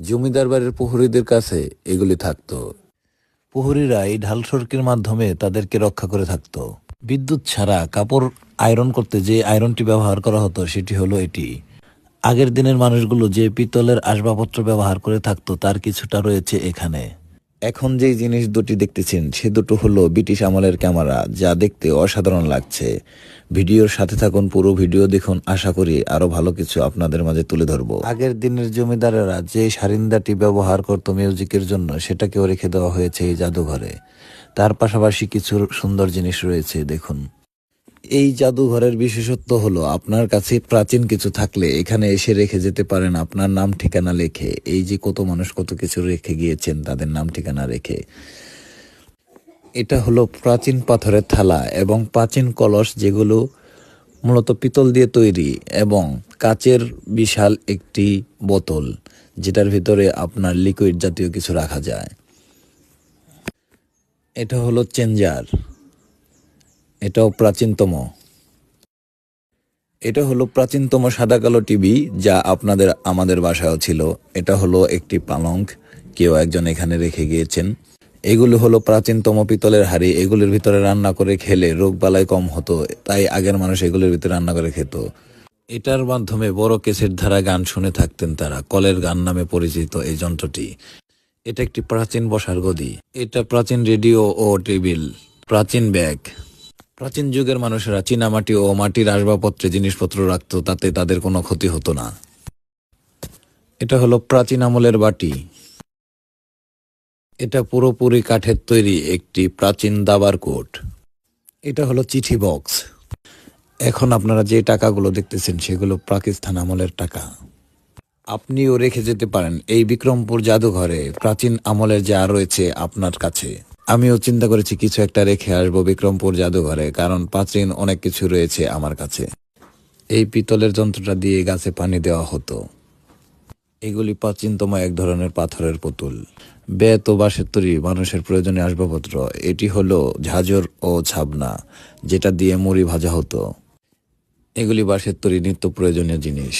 জমিদার বাড়ির প্রহরীদের কাছে এগুলি থাকতো। প্রহরীরা এই ঢাল সড়কের মাধ্যমে তাদেরকে রক্ষা করে থাকতো। বিদ্যুৎ ছাড়া কাপড় আয়রন করতে যে আয়রনটি ব্যবহার করা হতো সেটি হলো এটি। আগের দিনের মানুষগুলো যে পিতলের আসবাবপত্র ব্যবহার করে থাকতো তার কিছুটা রয়েছে এখানে। এখন যেই জিনিস দুটি দেখতেছেন সে দুটো হলো ব্রিটিশ আমলের ক্যামেরা, যা দেখতে অসাধারণ লাগছে। ভিডিওর সাথে থাকুন, পুরো ভিডিও দেখুন, আশা করি আরো ভালো কিছু আপনাদের মাঝে তুলে ধরবো। আগের দিনের জমিদারেরা যে সারিন্দাটি ব্যবহার করত মিউজিকের জন্য সেটাকেও রেখে দেওয়া হয়েছে এই জাদুঘরে। তার পাশাপাশি কিছু সুন্দর জিনিস রয়েছে, দেখুন। এই জাদুঘরের বিশেষত্ব হলো আপনার কাছে প্রাচীন কিছু থাকলে এখানে এসে রেখে যেতে পারেন আপনার নাম ঠিকানা লেখে। এই যে কত মানুষ কত কিছু রেখে গিয়েছেন তাদের নাম ঠিকানা রেখে। এটা হলো প্রাচীন পাথরের থালা এবং প্রাচীন কলস, যেগুলো মূলত পিতল দিয়ে তৈরি, এবং কাচের বিশাল একটি বোতল যেটার ভিতরে আপনার লিকুইড জাতীয় কিছু রাখা যায়। এটা হলো চেঞ্জার, এটাও প্রাচীনতম। এটা হলো প্রাচীনতম সাদা কালো টিভি, যা আমাদের বাসায়ও ছিল। এটা হলো একটি পালঙ্ক, কেউ একজন এখানে রেখে গিয়েছেন। এগুলো হলো প্রাচীনতম পিতলের হাঁড়ি, এগুলোর ভিতরে রান্না করে খেলে রোগ বালাই কম হতো, তাই আগের মানুষ এগুলোর ভিতরে রান্না করে খেত। এটার মাধ্যমে বড় কেসের ধারা গান শুনে থাকতেন তারা। কলের গান নামে পরিচিত এই যন্ত্রটি। এটা একটি প্রাচীন বসার গদি। এটা প্রাচীন রেডিও ও টেবিল। প্রাচীন ব্যাগ। প্রাচীন যুগের মানুষেরা চীনামাটি ও মাটির আসবাবপত্রে জিনিসপত্র রাখতো, তাতে তাদের কোনো ক্ষতি হতো না। এটা হলো প্রাচীন আমলের বাটি। এটা পুরোপুরি কাঠের তৈরি একটি প্রাচীন দাবার কোট। এটা হলো চিঠি বক্স। এখন আপনারা যে টাকাগুলো দেখতেছেন সেগুলো পাকিস্তান আমলের টাকা। আপনিও রেখে যেতে পারেন এই বিক্রমপুর জাদুঘরে প্রাচীন আমলের যা রয়েছে আপনার কাছে। আমিও চিন্তা করেছি কিছু একটা রেখে আসবো বিক্রমপুর জাদুঘরে, কারণ প্রাচীন অনেক কিছু রয়েছে আমার কাছে। এই পিতলের যন্ত্রটা দিয়ে গাছে পানি দেওয়া হতো। এগুলি প্রাচীনতম এক ধরনের পাথরের পুতুল। বেত ও বাঁশের তৈরি মানুষের প্রয়োজনীয় আসবাবপত্র। এটি হলো ঝাঁঝর ও ছাবনা, যেটা দিয়ে মুড়ি ভাজা হতো। এগুলি বাঁশের তৈরি নিত্য প্রয়োজনীয় জিনিস।